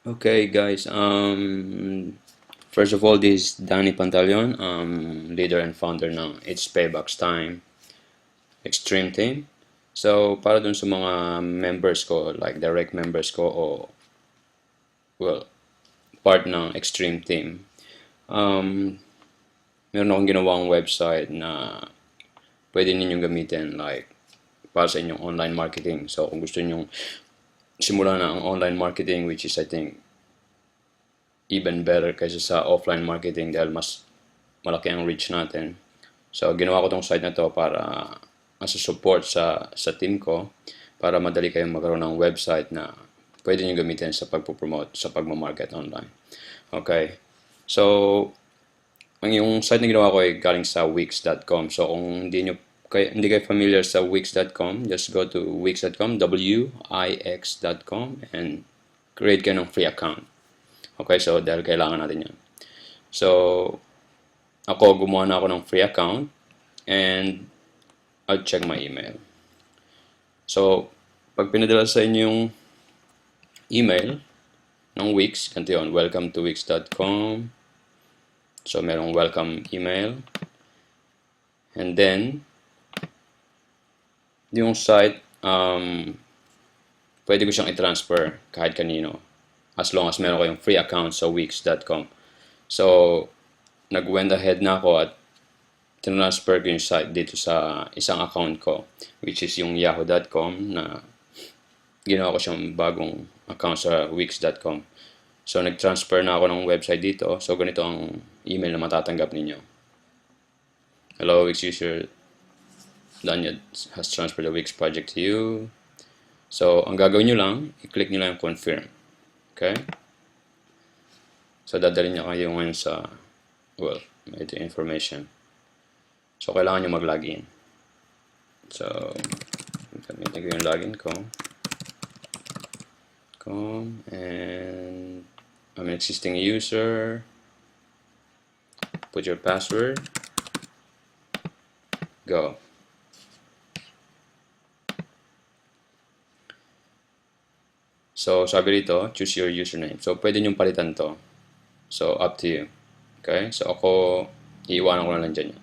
Okay, guys. First of all, this is Danny Pantaleon, leader and founder ng It's Paybacks Time Extreme Team. So, para dun sa mga members ko, like direct members ko o, well, part ng Extreme Team, um, meron akong ginawang website na pwede ninyong gamitin, like, para sa inyong online marketing. So, kung gusto ninyong simulan na ang online marketing, which is, I think, even better kaysa sa offline marketing dahil mas malaki ang reach natin. So, ginawa ko tong site na to para as a support sa team ko para madali kayong magkaroon ng website na pwede nyo gamitin sa pagpo-promote, sa pagmamarket online. Okay. So, ang yung site na ginawa ko ay galing sa Wix.com. So, kung hindi kayo familiar sa Wix.com, just go to Wix.com, Wix.com, and create kayo ng free account. Okay, so dahil kailangan natin yan. So, ako gumawa na ako ng free account and I'll check my email. So, pag pinadala sa inyo yung email ng Wix, ganito yun, welcome to Wix.com. So, merong welcome email. And then, yung site, pwede ko siyang i-transfer kahit kanino as long as meron kayong free account sa Wix.com. So, nag-went ahead na ako at transfer ko yung site dito sa isang account ko, which is yung yahoo.com na ginawa ko siyang bagong account sa wix.com. So, nag-transfer na ako ng website dito. So, ganito ang email na matatanggap ninyo. Hello, Wix user. Daniel has transferred the Wix project to you. So, ang gagawin nyo lang, i-click nyo lang yung confirm. Okay? So, dadalhin nyo kayo ngayon sa, well, ito information. So, kailangan nyo mag-login. So, gamitin ko yung login ko. And I'm an existing user. Put your password. Go. So, sabi dito, choose your username. So, pwede nyong palitan to. So, up to you. Okay? So, ako, iiwanan ko na lang dyan.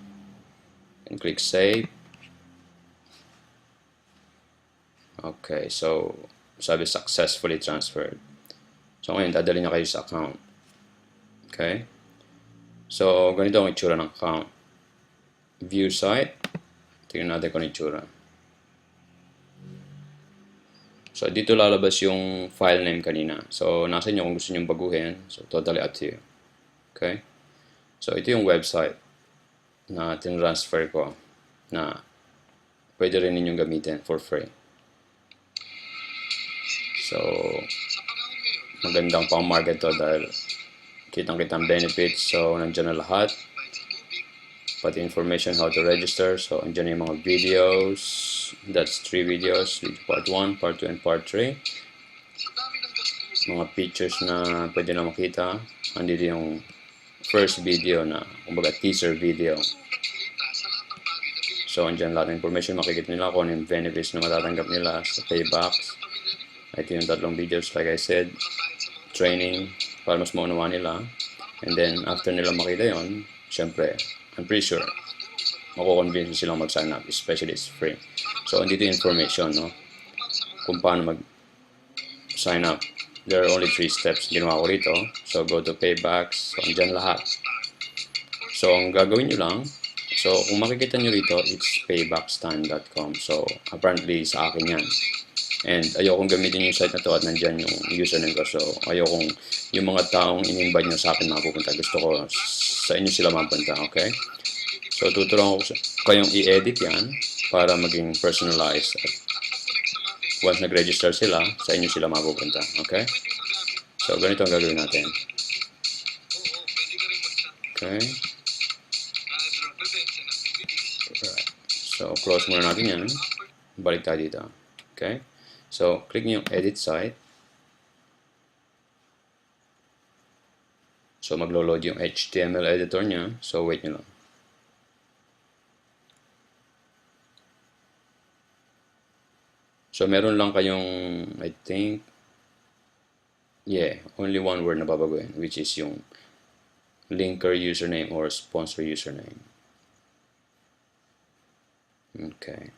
And click save. Okay, so, sabi successfully transferred. So, ngayon, dadali niya kayo sa account. Okay? So, ganito ang itsura ng account. View site. Tingnan natin kung ano itsura. So, dito lalabas yung file name kanina. So, nasa inyo kung gusto nyo baguhin. So, totally up to you. Okay? So, ito yung website na tinransfer ko na pwede rin ninyong gamitin for free. So, magandang pang-market to dahil kitang-kitang benefits. So, nandiyan na lahat. Pati information how to register. So, andyan yung mga videos. That's 3 videos. Part 1, Part 2, and Part 3. Mga pictures na pwede na makita. Andito yung first video na, kumbaga, teaser video. So, andyan lahat ng information. Makikita nila kung ano yung benefits na matatanggap nila sa paybacks. Ito yung tatlong videos, like I said. Training, para mas maunawa nila. And then, after nila makita yon, syempre, I'm pretty sure, mako-convince silang mag-sign up, especially it's free. So, andito yung information, no? Kung paano mag-sign up. There are only 3 steps ginawa ko rito. So, go to paybacks. So, andyan lahat. So, ang gagawin nyo lang, so, kung makikita nyo rito, it's paybackstime.com. So, apparently, sa akin yan. And ayokong gamitin yung site na to at nandyan yung username ko. So, ayokong yung mga taong in-invite nyo sa akin mapupunta. Gusto ko sa inyo sila mapunta, okay? So, tuturuan ko kayong i-edit yan para maging personalized. At once nag-register sila, sa inyo sila mapupunta, okay? So, ganito ang gagawin natin. Okay? Alright. So, close muna natin yan. Balik tayo dito. Okay? So, click nyo yung edit site. So, maglo-load yung HTML editor niya. So, wait nyo lang. So, meron lang kayong, I think, yeah, only one word na babaguhin, which is yung linker username or sponsor username. Okay.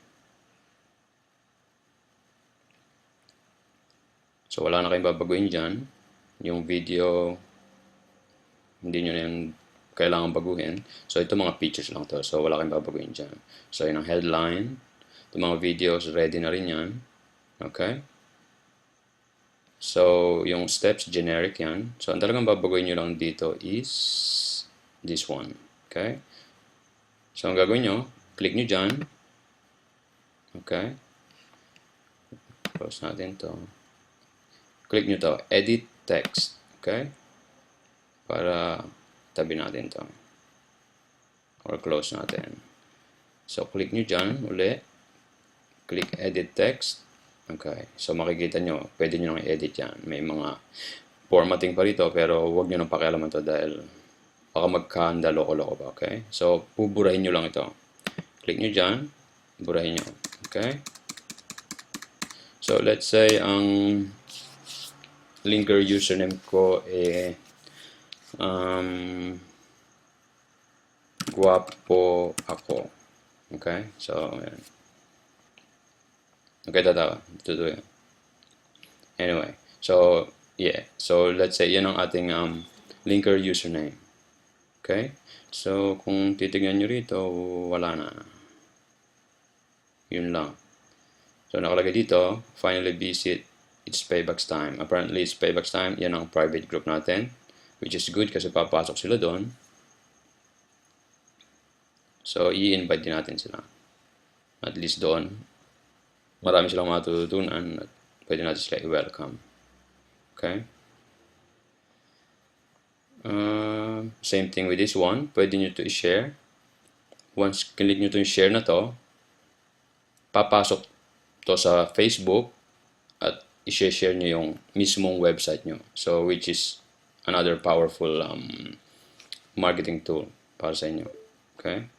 So, wala na kayong babaguhin dyan. Yung video, hindi nyo na yung kailangan baguhin. So, ito mga features lang to. So, wala kayong babaguhin dyan. So, yun ang headline. Ito mga videos, ready na rin yan. Okay? So, yung steps, generic yan. So, ang talagang babaguhin nyo lang dito is this one. Okay? So, ang gagawin nyo, click nyo dyan. Okay? Close natin to. Click nyo to, edit text. Okay? Para tabi natin to. Or close natin. So, click nyo dyan uli. Click edit text. Okay. So, makikita nyo, pwede nyo nang i-edit yan. May mga formatting pa rito, pero huwag nyo nang pakialaman to dahil baka magkanda loko-loko pa. Okay? So, buburahin nyo lang ito. Click nyo dyan. Burahin nyo. Okay? So, let's say, ang linker username ko guwapo ako. Okay? So, yan. Okay, tatawa. Ito yan. Anyway. So, yeah. So, let's say, yan ang ating linker username. Okay? So, kung titignan nyo rito, wala na. Yun lang. So, nakalagay dito, finally visit It's Paybacks Time. Apparently, It's Paybacks Time, yan ang private group natin, which is good kasi papasok sila doon. So, i-invite din natin sila. At least doon, marami silang matutunan at pwede natin sila i-welcome. Okay? Same thing with this one. Pwede nyo to i-share. Once click nyo to yung share na to, papasok to sa Facebook at i-share nyo yung mismong website nyo. So, which is another powerful marketing tool para sa inyo. Okay?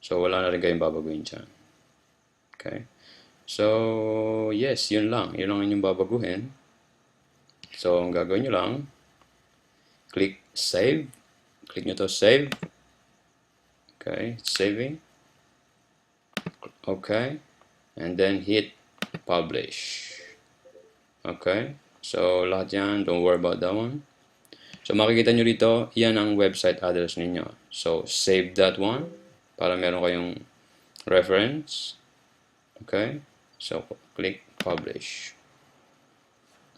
So, wala na rin kayong babaguhin dyan. Okay? So, yes, yun lang. Yun lang inyong babaguhin. So, ang gagawin nyo lang, click save. Click nyo to save. Okay, saving. Okay. And then hit publish. Okay. So, lahat yan. Don't worry about that one. So, makikita nyo dito, yan ang website address ninyo. So, save that one para meron kayong reference. Okay. So, click publish.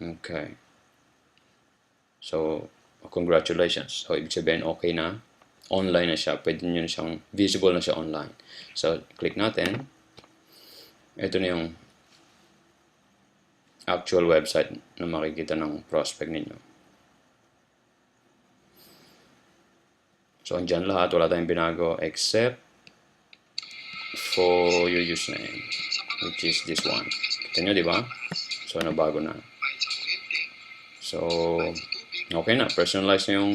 Okay. So, congratulations. So, ibig sabihin, okay na. Online na siya. Pwede nyo na siyang, visible na siya online. So, click natin. Ito na yung actual website na makikita ng prospect ninyo. So, andyan lahat. Wala tayong binago except for your username, which is this one. Kita nyo, di ba? So, nabago na. So, okay na. Personalize na yung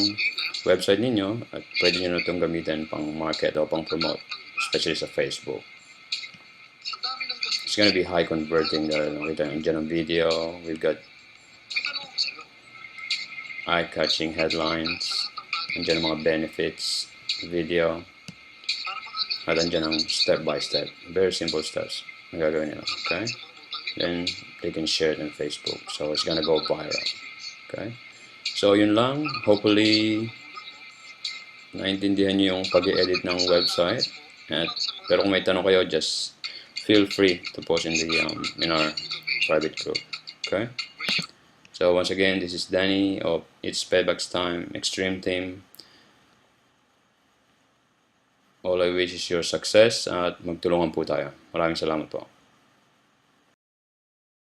website ninyo at pwede nyo na itong gamitin pang market o pang promote, especially sa Facebook. It's gonna be high converting dahil nakita nyo dyan ang video. We've got eye-catching headlines. Andyan ang mga benefits video. At andyan ang step-by-step. Very simple steps na gagawin nila. Okay? Then, they can share it on Facebook. So, it's gonna go viral. Okay? So, yun lang. Hopefully, naintindihan nyo yung pag-edit ng website. Pero kung may tanong kayo, just feel free to post in our private group. Okay? So, once again, this is Danny of It's Paybacks Time Extreme Team. All I wish is your success at magtulungan po tayo. Maraming salamat po.